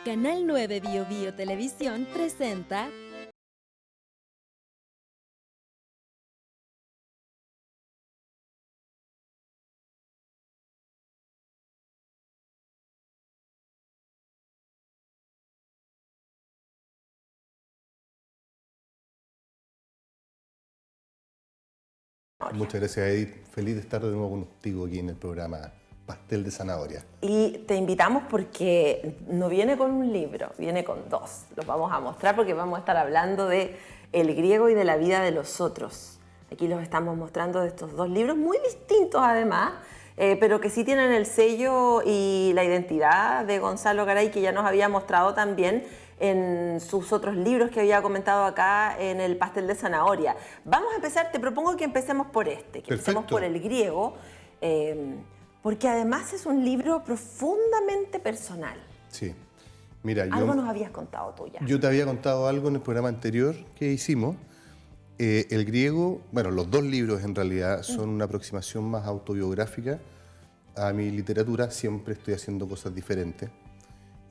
Canal 9 Bio Bio Televisión presenta Muchas gracias, Edith. Feliz de estar de nuevo contigo aquí en el programa Pastel de Zanahoria. Y te invitamos porque no viene con un libro, viene con dos. Los vamos a mostrar porque vamos a estar hablando de El griego y de la vida de los otros. Aquí los estamos mostrando de estos dos libros, muy distintos además, pero que sí tienen el sello y la identidad de Gonzalo Garay, que ya nos había mostrado también en sus otros libros que había comentado acá en el Pastel de Zanahoria. Vamos a empezar, te propongo que empecemos por este, que empecemos por El griego, porque además es un libro profundamente personal. Sí. Mira, algo nos habías contado tú ya. Yo te había contado algo en el programa anterior que hicimos. El griego, bueno, los dos libros en realidad son una aproximación más autobiográfica a mi literatura. Siempre estoy haciendo cosas diferentes.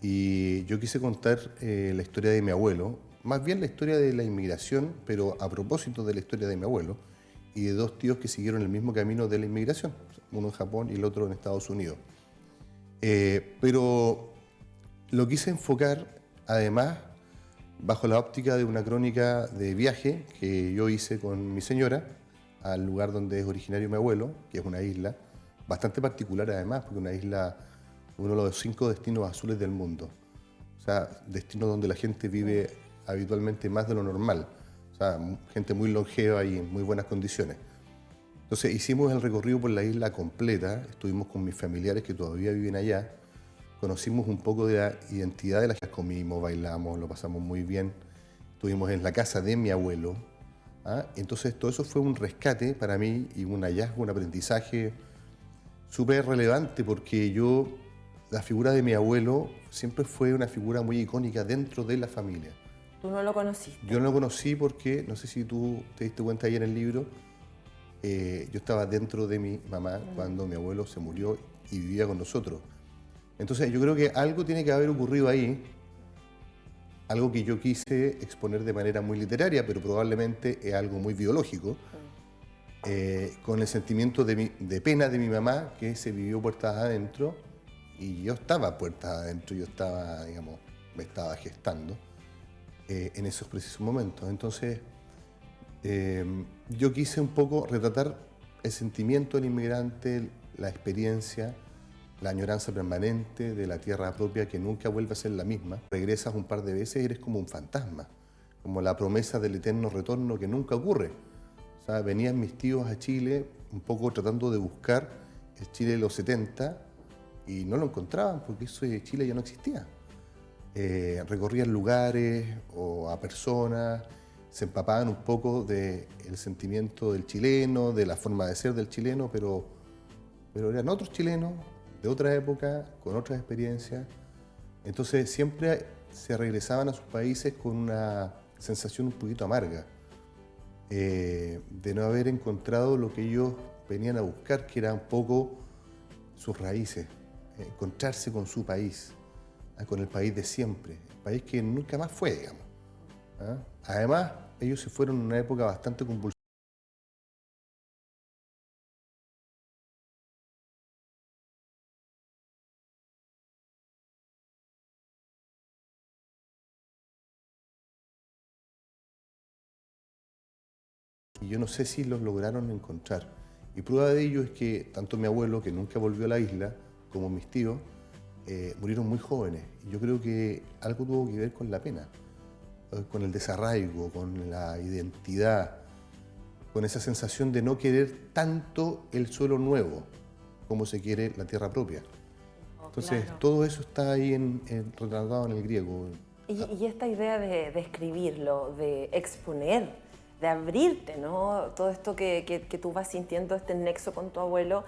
Y yo quise contar la historia de mi abuelo, más bien la historia de la inmigración, pero a propósito de la historia de mi abuelo y de dos tíos que siguieron el mismo camino de la inmigración, uno en Japón y el otro en Estados Unidos. Pero lo quise enfocar, además, bajo la óptica de una crónica de viaje que yo hice con mi señora al lugar donde es originario mi abuelo, que es una isla bastante particular además, porque una isla, uno de los 5 destinos azules del mundo. O sea, destinos donde la gente vive habitualmente más de lo normal. O sea, gente muy longeva y en muy buenas condiciones. Entonces hicimos el recorrido por la isla completa, estuvimos con mis familiares que todavía viven allá, conocimos un poco de la identidad de las que comimos, bailamos, lo pasamos muy bien, estuvimos en la casa de mi abuelo. Entonces todo eso fue un rescate para mí y un hallazgo, un aprendizaje súper relevante, porque la figura de mi abuelo siempre fue una figura muy icónica dentro de la familia. ¿Tú no lo conociste? Yo no lo conocí porque, no sé si tú te diste cuenta ahí en el libro, yo estaba dentro de mi mamá cuando mi abuelo se murió y vivía con nosotros. Entonces yo creo que algo tiene que haber ocurrido ahí, algo que yo quise exponer de manera muy literaria, pero probablemente es algo muy biológico, con el sentimiento de pena de mi mamá, que se vivió puertas adentro, y yo estaba puertas adentro, yo estaba, digamos, me estaba gestando en esos precisos momentos. Entonces, yo quise un poco retratar el sentimiento del inmigrante, la experiencia, la añoranza permanente de la tierra propia que nunca vuelve a ser la misma. Regresas un par de veces y eres como un fantasma, como la promesa del eterno retorno que nunca ocurre. O sea, venían mis tíos a Chile un poco tratando de buscar el Chile de los 70 y no lo encontraban porque eso de Chile ya no existía. Recorrían lugares o a personas, se empapaban un poco del sentimiento del chileno, de la forma de ser del chileno, pero eran otros chilenos de otra época, con otras experiencias. Entonces siempre se regresaban a sus países con una sensación un poquito amarga, de no haber encontrado lo que ellos venían a buscar, que era un poco sus raíces, encontrarse con su país, con el país de siempre, el país que nunca más fue, digamos. Además, ellos se fueron en una época bastante convulsionada. Y yo no sé si los lograron encontrar. Y prueba de ello es que tanto mi abuelo, que nunca volvió a la isla, como mis tíos, murieron muy jóvenes. Y yo creo que algo tuvo que ver con la pena, con el desarraigo, con la identidad, con esa sensación de no querer tanto el suelo nuevo como se quiere la tierra propia. Entonces, claro, todo eso está ahí retratado en el griego. Y esta idea de escribirlo, de exponer, de abrirte, ¿no? Todo esto que tú vas sintiendo, este nexo con tu abuelo,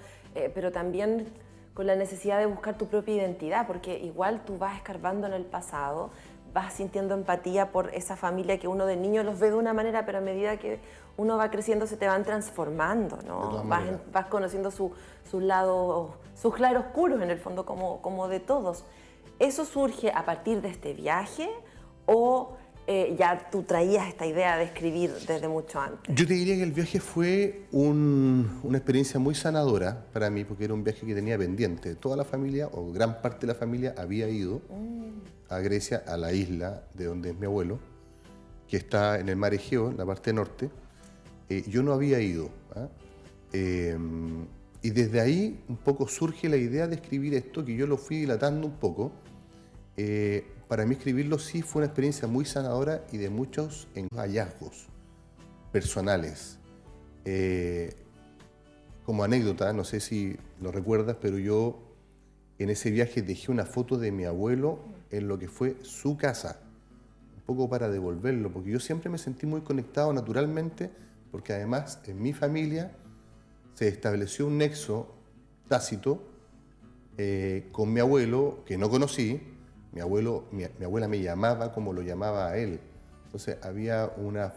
pero también con la necesidad de buscar tu propia identidad, porque igual tú vas escarbando en el pasado, vas sintiendo empatía por esa familia que uno de niño los ve de una manera, pero a medida que uno va creciendo se te van transformando, ¿no? Vas conociendo sus lados, sus claroscuros en el fondo, como de todos. ¿Eso surge a partir de este viaje o ya tú traías esta idea de escribir desde mucho antes? Yo te diría que el viaje fue una experiencia muy sanadora para mí, porque era un viaje que tenía pendiente. Toda la familia, o gran parte de la familia, había ido a Grecia, a la isla de donde es mi abuelo, que está en el mar Egeo, en la parte norte. Yo no había ido. ¿Ah? Y desde ahí un poco surge la idea de escribir esto, que yo lo fui dilatando un poco. Para mí escribirlo sí fue una experiencia muy sanadora y de muchos hallazgos personales. Como anécdota, no sé si lo recuerdas, pero yo en ese viaje dejé una foto de mi abuelo en lo que fue su casa, un poco para devolverlo, porque yo siempre me sentí muy conectado naturalmente, porque además en mi familia se estableció un nexo tácito con mi abuelo, que no conocí. Mi abuela me llamaba como lo llamaba a él. Entonces había una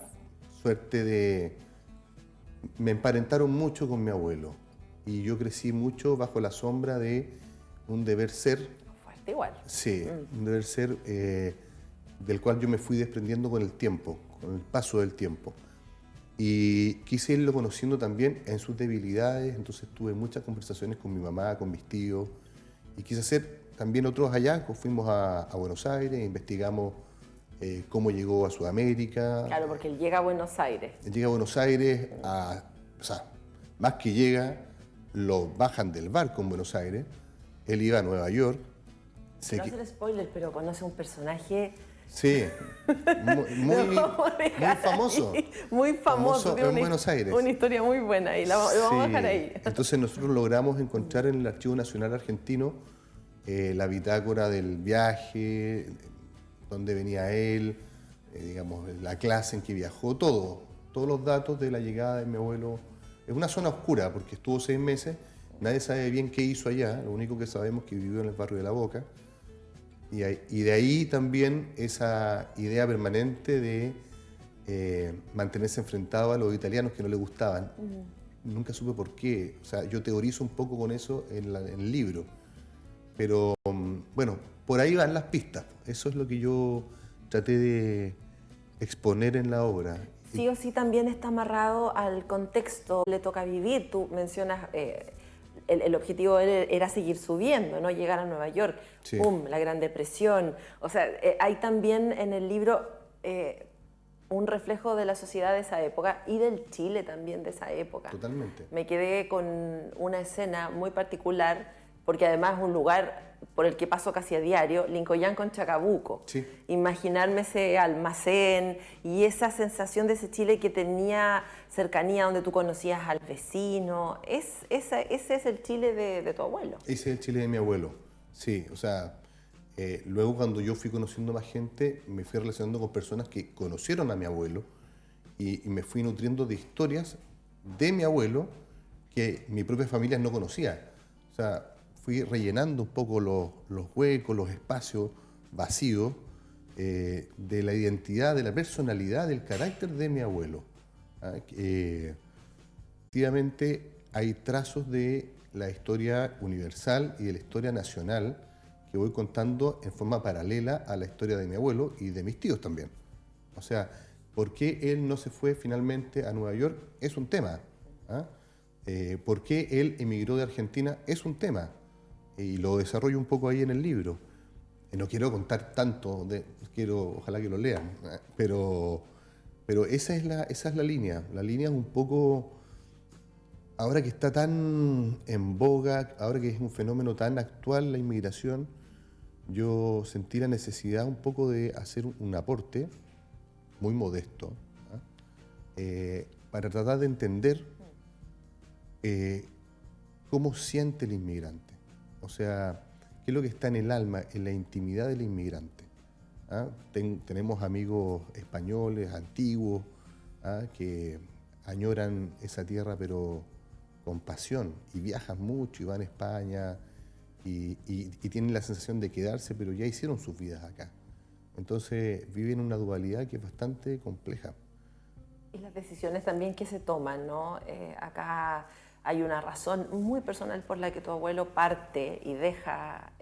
suerte de... Me emparentaron mucho con mi abuelo y yo crecí mucho bajo la sombra de un deber ser. Fuerte igual. Sí, un deber ser del cual yo me fui desprendiendo con el tiempo, con el paso del tiempo. Y quise irlo conociendo también en sus debilidades, entonces tuve muchas conversaciones con mi mamá, con mis tíos, y quise hacer también otros hallazgos. Fuimos a Buenos Aires, investigamos cómo llegó a Sudamérica. Claro, porque él llega a Buenos Aires. Él llega a Buenos Aires, o sea, más que llega, lo bajan del barco en Buenos Aires. Él iba a Nueva York. No hacer spoiler, pero conoce un personaje... Sí, muy famoso. Muy famoso en Buenos Aires. Una historia muy buena y lo vamos a dejar ahí. Entonces nosotros logramos encontrar en el Archivo Nacional Argentino la bitácora del viaje, dónde venía él, digamos, la clase en que viajó, todos los datos de la llegada de mi abuelo. Es una zona oscura porque estuvo 6 meses, nadie sabe bien qué hizo allá, lo único que sabemos es que vivió en el barrio de La Boca. Y de ahí también esa idea permanente de mantenerse enfrentado a los italianos que no le gustaban. Nunca supe por qué. O sea, yo teorizo un poco con eso en el libro. Pero bueno, por ahí van las pistas. Eso es lo que yo traté de exponer en la obra. Sí o sí también está amarrado al contexto que le toca vivir. Tú mencionas... El objetivo de él era seguir subiendo, ¿no? Llegar a Nueva York, Sí. ¡Pum!, la Gran Depresión. O sea, hay también en el libro un reflejo de la sociedad de esa época y del Chile también de esa época. Totalmente. Me quedé con una escena muy particular, porque además es un lugar por el que paso casi a diario, Lincoln con Chacabuco. Sí. Imaginarme ese almacén y esa sensación de ese Chile que tenía cercanía, donde tú conocías al vecino. Ese es el Chile de tu abuelo. Ese es el Chile de mi abuelo, sí. O sea, luego cuando yo fui conociendo más gente, me fui relacionando con personas que conocieron a mi abuelo y me fui nutriendo de historias de mi abuelo que mi propia familia no conocía. O sea, fui rellenando un poco los huecos, los espacios vacíos de la identidad, de la personalidad, del carácter de mi abuelo. Efectivamente, hay trazos de la historia universal y de la historia nacional que voy contando en forma paralela a la historia de mi abuelo y de mis tíos también. O sea, ¿por qué él no se fue finalmente a Nueva York? Es un tema. ¿Por qué él emigró de Argentina? Es un tema. Y lo desarrollo un poco ahí en el libro. No quiero contar tanto, ojalá que lo lean, pero esa es la línea. La línea es un poco, ahora que está tan en boga, ahora que es un fenómeno tan actual la inmigración, yo sentí la necesidad un poco de hacer un aporte muy modesto para tratar de entender cómo siente el inmigrante. O sea, ¿qué es lo que está en el alma, en la intimidad del inmigrante? Tenemos amigos españoles, antiguos, que añoran esa tierra pero con pasión y viajan mucho y van a España y tienen la sensación de quedarse, pero ya hicieron sus vidas acá. Entonces viven una dualidad que es bastante compleja. Y las decisiones también que se toman, ¿no? Acá hay una razón muy personal por la que tu abuelo parte y deja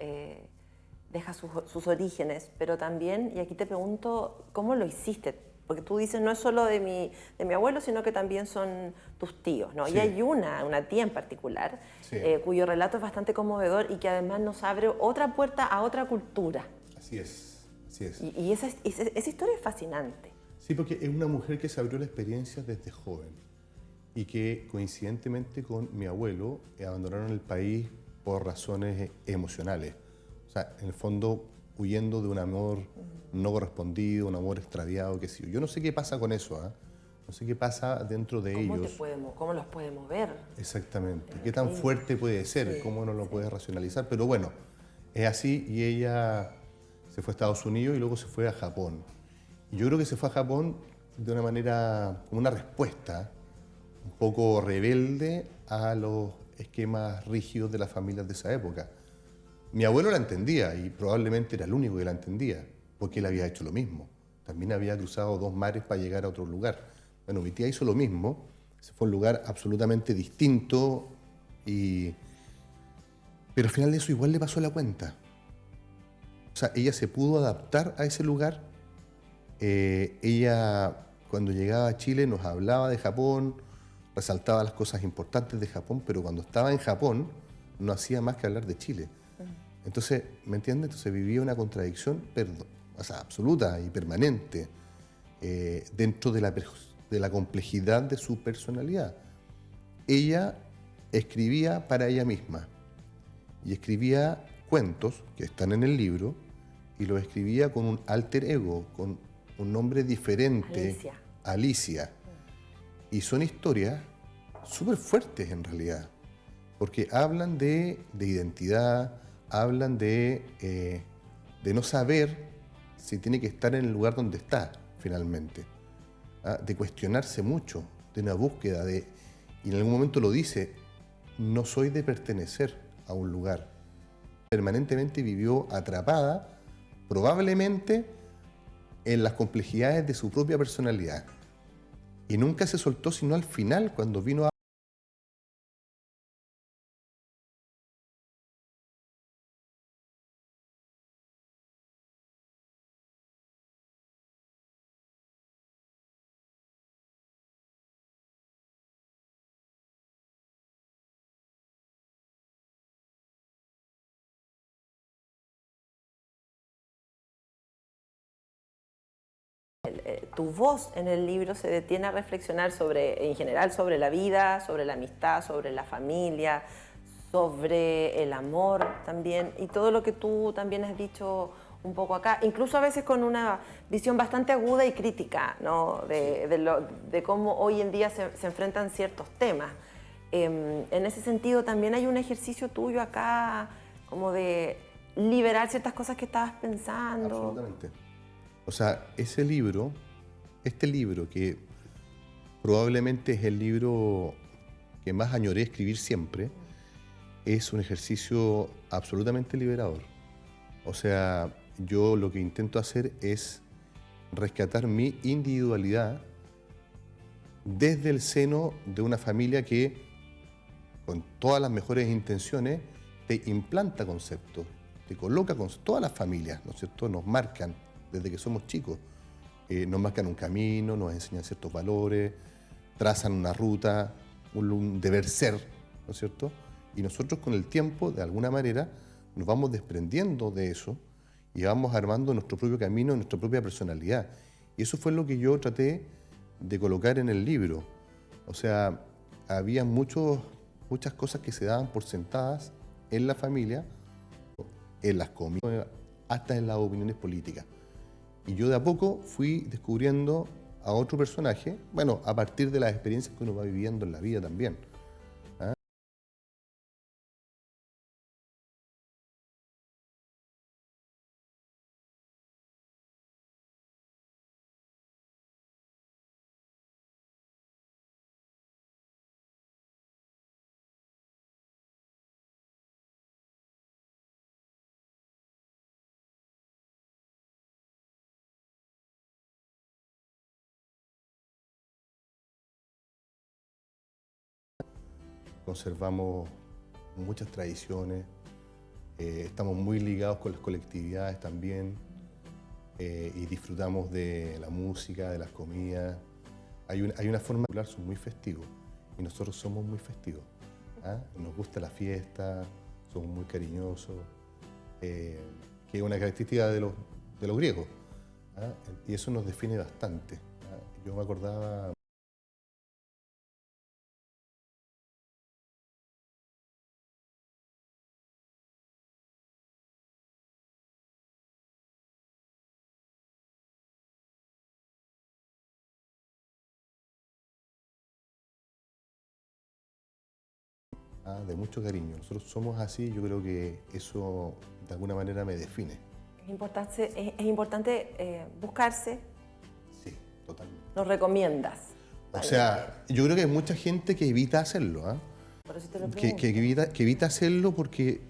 deja sus orígenes, pero también, y aquí te pregunto, ¿cómo lo hiciste? Porque tú dices, no es solo de mi abuelo, sino que también son tus tíos, ¿no? Sí. Y hay una tía en particular, Sí. cuyo relato es bastante conmovedor y que además nos abre otra puerta a otra cultura. Así es, así es. Y esa historia es fascinante. Sí, porque es una mujer que se abrió la experiencia desde joven y que coincidentemente con mi abuelo abandonaron el país por razones emocionales. O sea, en el fondo huyendo de un amor no correspondido, un amor extraviado, qué sé yo. Yo no sé qué pasa con eso, ¿ah? No sé qué pasa dentro de ellos. ¿Cómo los podemos ver? Exactamente. ¿Qué tan fuerte puede ser? Sí, ¿Cómo no lo puedes racionalizar? Pero bueno, es así y ella se fue a Estados Unidos y luego se fue a Japón. Y yo creo que se fue a Japón de una manera, como una respuesta un poco rebelde a los esquemas rígidos de las familias de esa época. Mi abuelo la entendía y probablemente era el único que la entendía, porque él había hecho lo mismo. También había cruzado 2 mares para llegar a otro lugar. Bueno, mi tía hizo lo mismo, se fue a un lugar absolutamente distinto, pero al final de eso igual le pasó la cuenta. O sea, ella se pudo adaptar a ese lugar. Ella, cuando llegaba a Chile, nos hablaba de Japón, resaltaba las cosas importantes de Japón, pero cuando estaba en Japón no hacía más que hablar de Chile. Entonces, ¿me entiendes? Entonces vivía una contradicción o sea, absoluta y permanente dentro de la complejidad de su personalidad. Ella escribía para ella misma y escribía cuentos que están en el libro y los escribía con un alter ego, con un nombre diferente, Alicia. Y son historias súper fuertes en realidad, porque hablan de identidad, hablan de no saber si tiene que estar en el lugar donde está finalmente, ¿ah? De cuestionarse mucho, de una búsqueda, y en algún momento lo dice, no soy de pertenecer a un lugar. Permanentemente vivió atrapada, probablemente en las complejidades de su propia personalidad. Y nunca se soltó sino al final, cuando vino a... Tu voz en el libro se detiene a reflexionar en general, sobre la vida, sobre la amistad, sobre la familia, sobre el amor también, y todo lo que tú también has dicho un poco acá, incluso a veces con una visión bastante aguda y crítica, ¿no? de cómo hoy en día se enfrentan ciertos temas. En ese sentido también hay un ejercicio tuyo acá, como de liberar ciertas cosas que estabas pensando. Absolutamente. O sea, este libro que probablemente es el libro que más añoré escribir siempre, es un ejercicio absolutamente liberador. O sea, yo lo que intento hacer es rescatar mi individualidad desde el seno de una familia que, con todas las mejores intenciones, te implanta conceptos, te coloca con todas las familias, ¿no es cierto? Nos marcan desde que somos chicos. Nos marcan un camino, nos enseñan ciertos valores, trazan una ruta, un deber ser, ¿no es cierto? Y nosotros con el tiempo, de alguna manera, nos vamos desprendiendo de eso y vamos armando nuestro propio camino, nuestra propia personalidad. Y eso fue lo que yo traté de colocar en el libro. O sea, había muchas cosas que se daban por sentadas en la familia, en las comidas, hasta en las opiniones políticas. Y yo de a poco fui descubriendo a otro personaje, bueno, a partir de las experiencias que uno va viviendo en la vida también. ¿Ah? Conservamos muchas tradiciones, Estamos muy ligados con las colectividades también y disfrutamos de la música, de las comidas. Hay una forma de hablar, son muy festivos y nosotros somos muy festivos. ¿Ah? Nos gusta la fiesta, somos muy cariñosos, que es una característica de los griegos. ¿Ah? Y eso nos define bastante. ¿Ah? Yo me acordaba... de mucho cariño. Nosotros somos así, yo creo que eso de alguna manera me define. Es importante buscarse. Sí, totalmente. ¿Lo recomiendas? O sea, yo creo que hay mucha gente que evita hacerlo. Por eso te lo que pregunto. evita hacerlo porque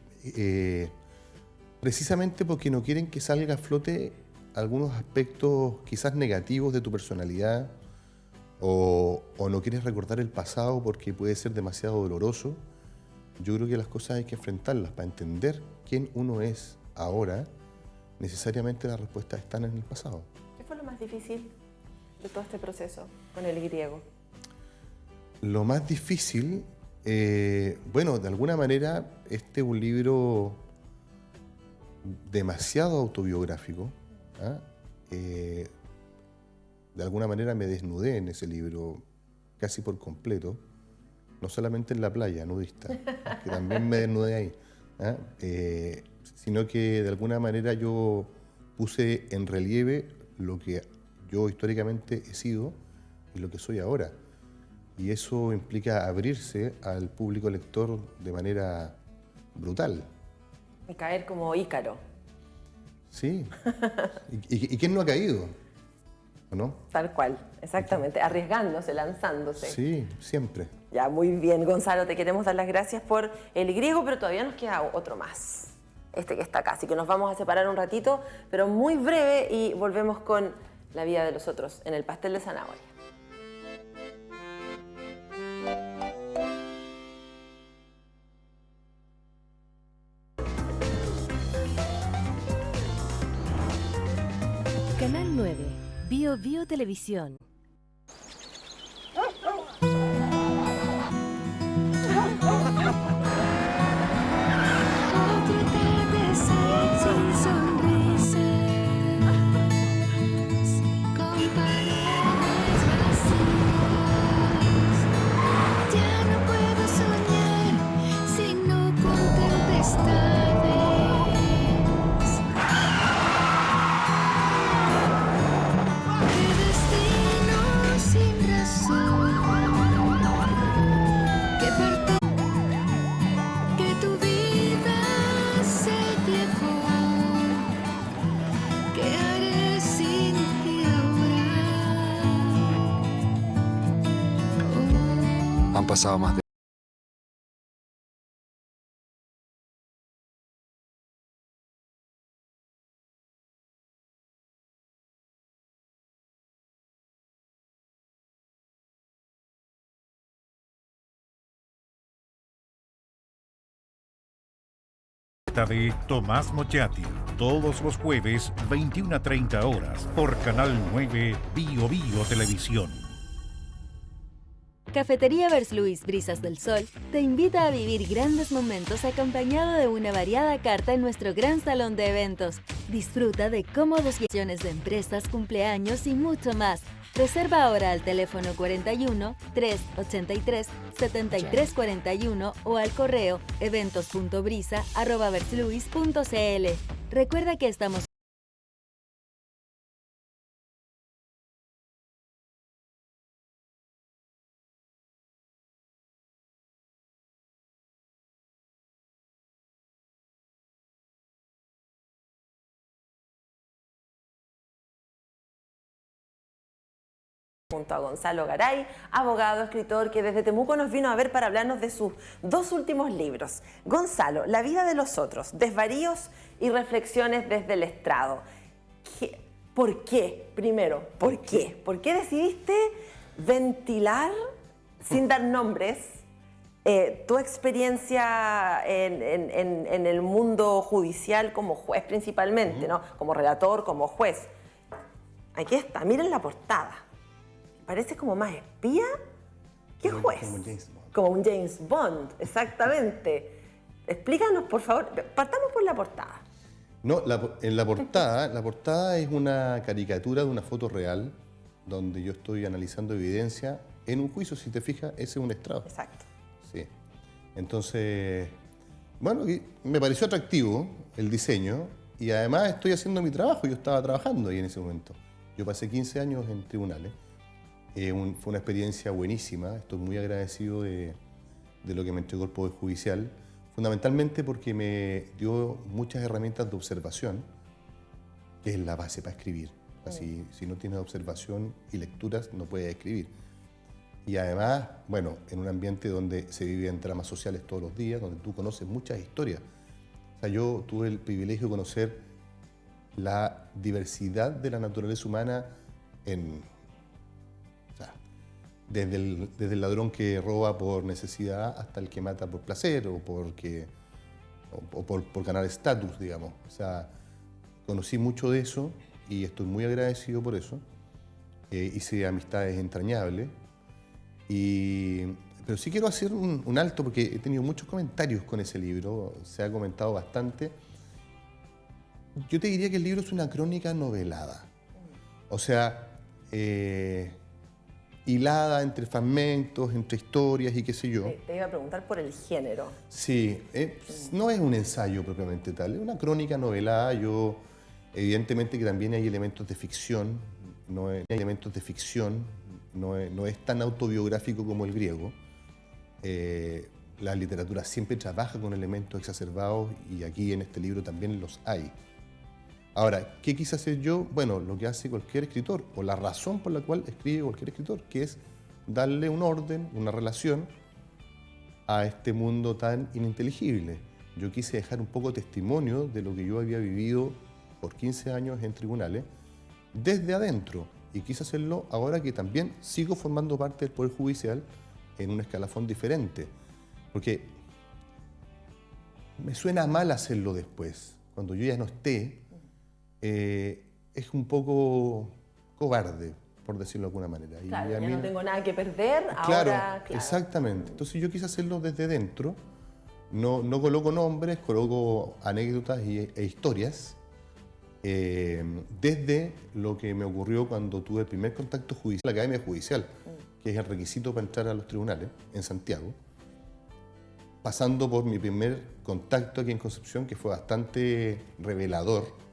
precisamente porque no quieren que salga a flote algunos aspectos quizás negativos de tu personalidad o no quieres recordar el pasado porque puede ser demasiado doloroso. Yo creo que las cosas hay que enfrentarlas para entender quién uno es ahora. Necesariamente las respuestas están en el pasado. ¿Qué fue lo más difícil de todo este proceso con el griego? Lo más difícil, bueno, de alguna manera este es un libro demasiado autobiográfico. ¿Ah? De alguna manera me desnudé en ese libro casi por completo. No solamente en la playa nudista, que también me desnudé ahí, ¿ah? Sino que de alguna manera yo puse en relieve lo que yo históricamente he sido y lo que soy ahora. Y eso implica abrirse al público lector de manera brutal. Y caer como Ícaro. Sí. ¿Y quién no ha caído? ¿O no? Tal cual, exactamente. Arriesgándose, lanzándose. Sí, siempre. Ya, muy bien, Gonzalo, te queremos dar las gracias por el griego, pero todavía nos queda otro más. Este que está acá, así que nos vamos a separar un ratito, pero muy breve y volvemos con la vida de los otros en el pastel de zanahoria. Canal 9, Bio Bio Televisión. Han pasado más de... De Tomás Mochati, todos los jueves 21 a 30 horas por Canal 9 Bio Bio Televisión. Cafetería Versluis Brisas del Sol te invita a vivir grandes momentos acompañado de una variada carta en nuestro gran salón de eventos. Disfruta de cómodos sesiones de empresas, cumpleaños y mucho más. Reserva ahora al teléfono 41 383 7341 o al correo eventos.brisa@versluis.cl. Recuerda que estamos junto a Gonzalo Garay, abogado, escritor, que desde Temuco nos vino a ver para hablarnos de sus dos últimos libros. Gonzalo, La vida de los otros, desvaríos y reflexiones desde el estrado. ¿Por qué? Primero, ¿por qué? ¿Por qué decidiste ventilar, sin dar nombres, Tu experiencia en el mundo judicial como juez principalmente, ¿no? Como relator, como juez. Aquí está, miren la portada. Parece como más espía que juez. Como James Bond. Como un James Bond, exactamente. Explícanos, por favor, partamos por la portada. No, en la portada es una caricatura de una foto real donde yo estoy analizando evidencia en un juicio. Si te fijas, ese es un estrado. Exacto. Sí. Entonces, bueno, y me pareció atractivo el diseño y además estoy haciendo mi trabajo. Yo estaba trabajando ahí en ese momento. Yo pasé 15 años en tribunales. Fue una experiencia buenísima. Estoy muy agradecido de lo que me entregó el Poder Judicial, fundamentalmente porque me dio muchas herramientas de observación, que es la base para escribir. Así, si no tienes observación y lecturas, no puedes escribir. Y además, bueno, en un ambiente donde se viven dramas sociales todos los días, donde tú conoces muchas historias. O sea, yo tuve el privilegio de conocer la diversidad de la naturaleza humana desde el ladrón que roba por necesidad hasta el que mata por placer o por ganar estatus, digamos. O sea, conocí mucho de eso y estoy muy agradecido por eso. Hice amistades entrañables. Pero sí quiero hacer un alto porque he tenido muchos comentarios con ese libro, se ha comentado bastante. Yo te diría que el libro es una crónica novelada. O sea, hilada entre fragmentos, entre historias y qué sé yo. Te iba a preguntar por el género. Sí, no es un ensayo propiamente tal, es una crónica novelada. Evidentemente que también hay elementos de ficción, no es tan autobiográfico como el griego. La literatura siempre trabaja con elementos exacerbados y aquí en este libro también los hay. Ahora, ¿qué quise hacer yo? Bueno, lo que hace cualquier escritor, o la razón por la cual escribe cualquier escritor, que es darle un orden, una relación a este mundo tan ininteligible. Yo quise dejar un poco testimonio de lo que yo había vivido por 15 años en tribunales, desde adentro, y quise hacerlo ahora que también sigo formando parte del Poder Judicial en un escalafón diferente, porque me suena mal hacerlo después, cuando yo ya no esté. Es un poco cobarde, por decirlo de alguna manera. Claro, y a ya mí, no tengo nada que perder, claro, ahora... Claro, exactamente. Entonces yo quise hacerlo desde dentro, no coloco nombres, coloco anécdotas e historias, desde lo que me ocurrió cuando tuve el primer contacto judicial, la Academia Judicial, que es el requisito para entrar a los tribunales en Santiago, pasando por mi primer contacto aquí en Concepción, que fue bastante revelador,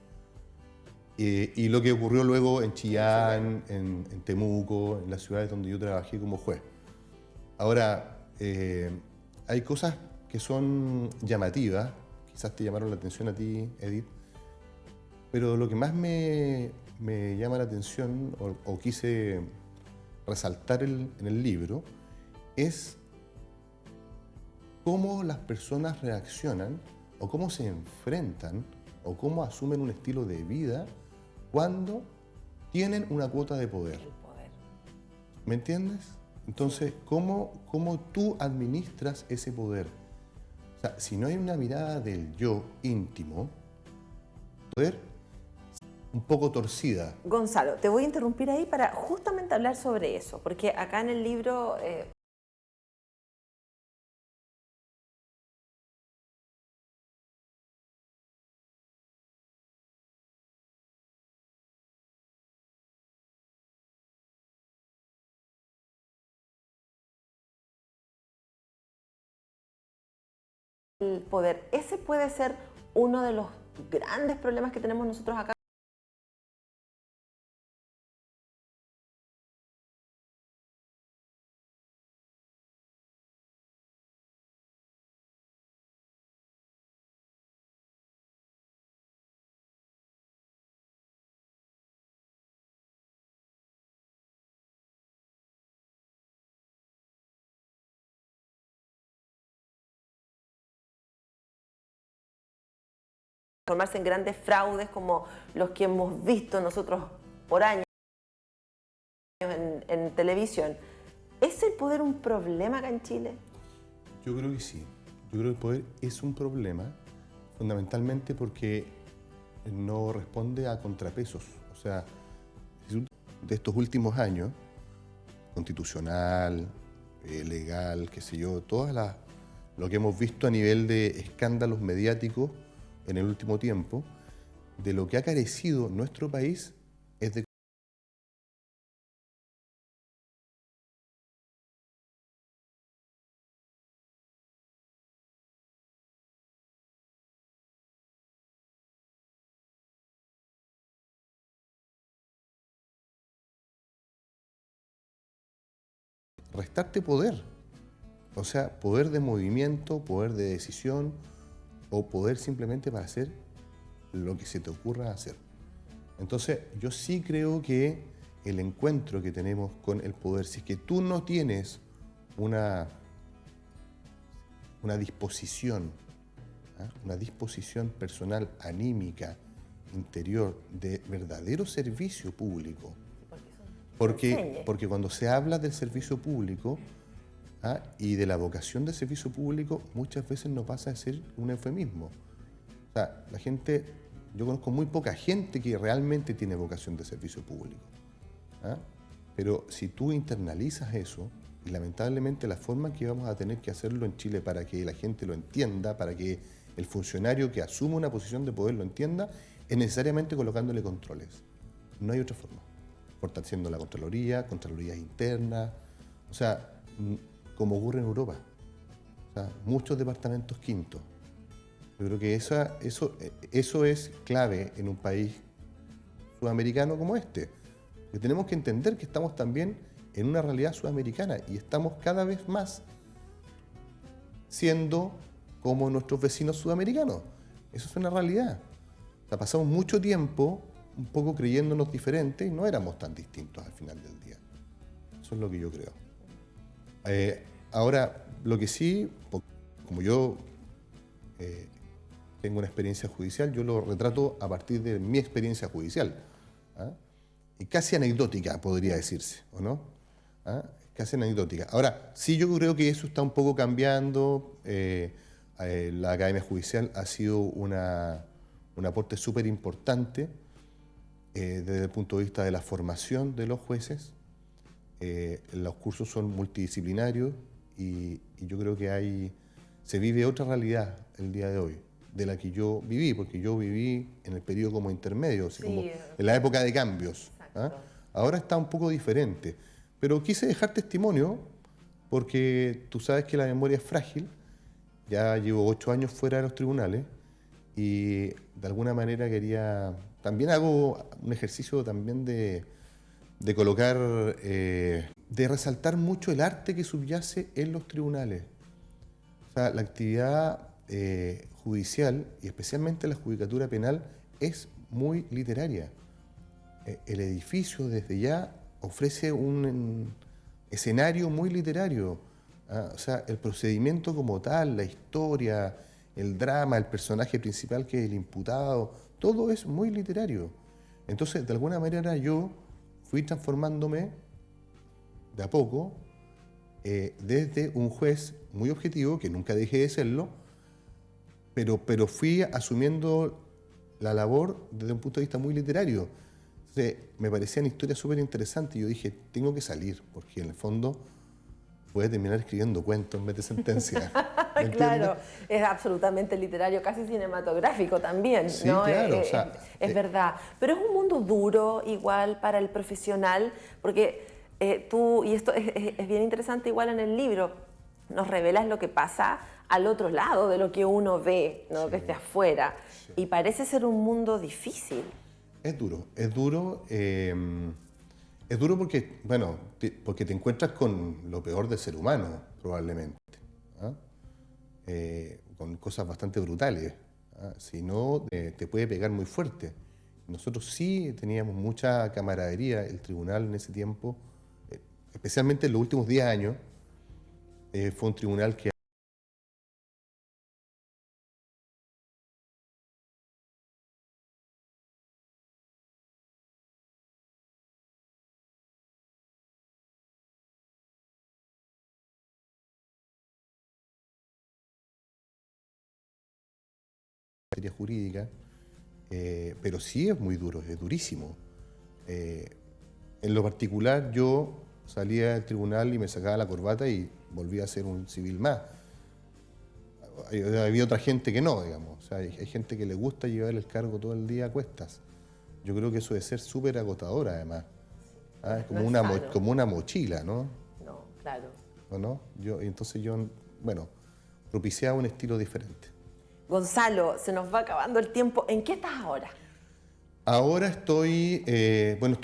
y lo que ocurrió luego en Chillán, en Temuco, en las ciudades donde yo trabajé como juez. Ahora, hay cosas que son llamativas, quizás te llamaron la atención a ti, Edith, pero lo que más me llama la atención o quise resaltar en el libro es cómo las personas reaccionan o cómo se enfrentan o cómo asumen un estilo de vida cuando tienen una cuota de poder. el poder. ¿Me entiendes? Entonces, ¿cómo tú administras ese poder? O sea, si no hay una mirada del yo íntimo, poder un poco torcida. Gonzalo, te voy a interrumpir ahí para justamente hablar sobre eso, porque acá en el libro... el poder, ese puede ser uno de los grandes problemas que tenemos nosotros acá. Transformarse en grandes fraudes como los que hemos visto nosotros por años en televisión. ¿Es el poder un problema acá en Chile? Yo creo que sí. Yo creo que el poder es un problema, fundamentalmente porque no responde a contrapesos. O sea, de estos últimos años, constitucional, legal, qué sé yo, lo que hemos visto a nivel de escándalos mediáticos en el último tiempo, de lo que ha carecido nuestro país es de restarte poder. O sea, poder de movimiento, poder de decisión o poder simplemente para hacer lo que se te ocurra hacer. Entonces, yo sí creo que el encuentro que tenemos con el poder, si es que tú no tienes una disposición, ¿ah? Una disposición personal, anímica, interior, de verdadero servicio público, porque cuando se habla del servicio público, ¿ah? Y de la vocación del servicio público, muchas veces no pasa de ser un eufemismo. O sea, yo conozco muy poca gente que realmente tiene vocación de servicio público, ¿ah? Pero si tú internalizas eso, y lamentablemente la forma en que vamos a tener que hacerlo en Chile para que la gente lo entienda, para que el funcionario que asume una posición de poder lo entienda, es necesariamente colocándole controles. No hay otra forma. Fortaleciendo la Contralorías internas, o sea, como ocurre en Europa. O sea, muchos departamentos quintos. Yo creo que eso es clave en un país sudamericano como este. Que tenemos que entender que estamos también en una realidad sudamericana y estamos cada vez más siendo como nuestros vecinos sudamericanos. Eso es una realidad. O sea, pasamos mucho tiempo un poco creyéndonos diferentes y no éramos tan distintos al final del día. Eso es lo que yo creo. Ahora, lo que sí, como yo tengo una experiencia judicial, yo lo retrato a partir de mi experiencia judicial. ¿Ah? Y casi anecdótica, podría decirse, ¿o no? ¿Ah? Casi anecdótica. Ahora, sí, yo creo que eso está un poco cambiando. La Academia Judicial ha sido un aporte súper importante desde el punto de vista de la formación de los jueces. Los cursos son multidisciplinarios y yo creo que se vive otra realidad el día de hoy de la que yo viví, porque yo viví en el periodo como intermedio, así como en la época de cambios. ¿Ah? Ahora está un poco diferente, pero quise dejar testimonio porque tú sabes que la memoria es frágil. Ya llevo 8 años fuera de los tribunales y de alguna manera también hago un ejercicio también de colocar, de resaltar mucho el arte que subyace en los tribunales. O sea, la actividad judicial, y especialmente la judicatura penal, es muy literaria. El edificio desde ya ofrece un escenario muy literario. ¿Ah? O sea, el procedimiento como tal, la historia, el drama, el personaje principal que es el imputado, todo es muy literario. Entonces, de alguna manera yo fui transformándome de a poco desde un juez muy objetivo, que nunca dejé de serlo, pero fui asumiendo la labor desde un punto de vista muy literario. Entonces, me parecían historias súper interesantes y yo dije, tengo que salir, porque en el fondo voy a terminar escribiendo cuentos en vez de sentencias. Claro, es absolutamente literario, casi cinematográfico también, sí, ¿no? Claro, es verdad. Pero es un mundo duro igual para el profesional, porque tú, y esto es bien interesante igual en el libro, nos revelas lo que pasa al otro lado de lo que uno ve, ¿no? Desde afuera. Sí. Y parece ser un mundo difícil. Es duro, es duro. Es duro porque, bueno, porque te encuentras con lo peor del ser humano, probablemente. ¿Ah? Con cosas bastante brutales. ¿Ah? Si no, te puede pegar muy fuerte. Nosotros sí teníamos mucha camaradería. El tribunal en ese tiempo, especialmente en los últimos 10 años, fue un tribunal que materia jurídica, pero sí es muy duro, es durísimo. En lo particular, yo salía del tribunal y me sacaba la corbata y volvía a ser un civil más. Había otra gente que no, digamos. O sea, hay gente que le gusta llevar el cargo todo el día a cuestas. Yo creo que eso debe ser súper agotador, además. ¿Ah? Es como, no como una mochila, ¿no? No, claro. ¿O no? Entonces yo, bueno, propiciaba un estilo diferente. Gonzalo, se nos va acabando el tiempo. ¿En qué estás ahora? Ahora estoy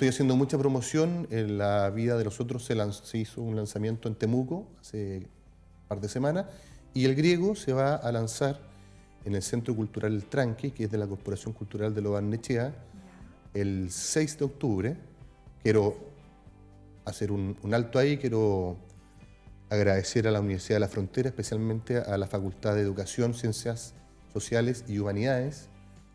haciendo mucha promoción. En La vida de los otros se hizo un lanzamiento en Temuco hace un par de semanas, y El griego se va a lanzar en el Centro Cultural El Tranque, que es de la Corporación Cultural de Lo Barnechea, el 6 de octubre. Quiero hacer un alto ahí, quiero agradecer a la Universidad de la Frontera, especialmente a la Facultad de Educación, Ciencias Sociales y Humanidades,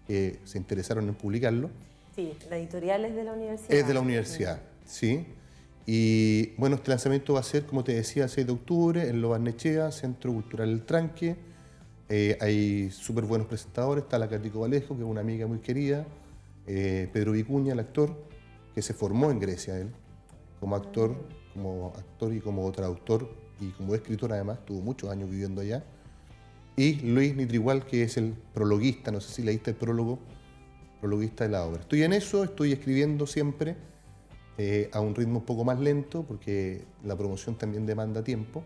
que se interesaron en publicarlo. Sí, la editorial es de la universidad. Es de la universidad, sí. Y bueno, este lanzamiento va a ser, como te decía, el 6 de octubre en Lo Barnechea, Centro Cultural El Tranque. Hay súper buenos presentadores. Está la Cático Vallejo, que es una amiga muy querida. Pedro Vicuña, el actor, que se formó en Grecia, él, como actor y como traductor y como escritor, además, tuvo muchos años viviendo allá. Y Luis Nitrigual, que es el prologuista, no sé si leíste el prologuista de la obra. Estoy en eso, estoy escribiendo siempre a un ritmo un poco más lento, porque la promoción también demanda tiempo.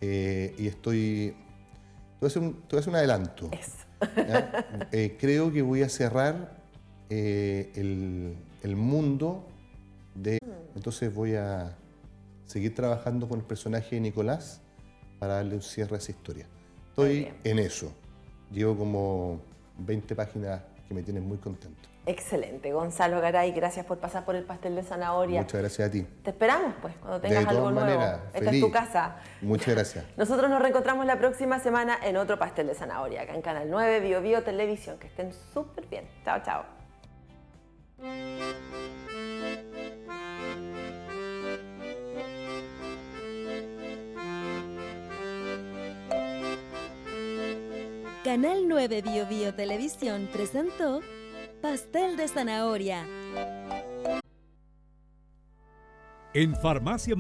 Y te voy a hacer un adelanto. Creo que voy a cerrar el mundo de... Entonces voy a seguir trabajando con el personaje de Nicolás para darle un cierre a esa historia. Estoy en eso. Llevo como 20 páginas que me tienen muy contento. Excelente. Gonzalo Garay, gracias por pasar por el pastel de zanahoria. Muchas gracias a ti. Te esperamos, pues, cuando tengas algo nuevo. Esta es tu casa. Muchas gracias. Nosotros nos reencontramos la próxima semana en otro pastel de zanahoria, acá en Canal 9, Bio Bio Televisión. Que estén súper bien. Chao, chao. Canal 9 Bio Bio Televisión presentó Pastel de Zanahoria. En Farmacia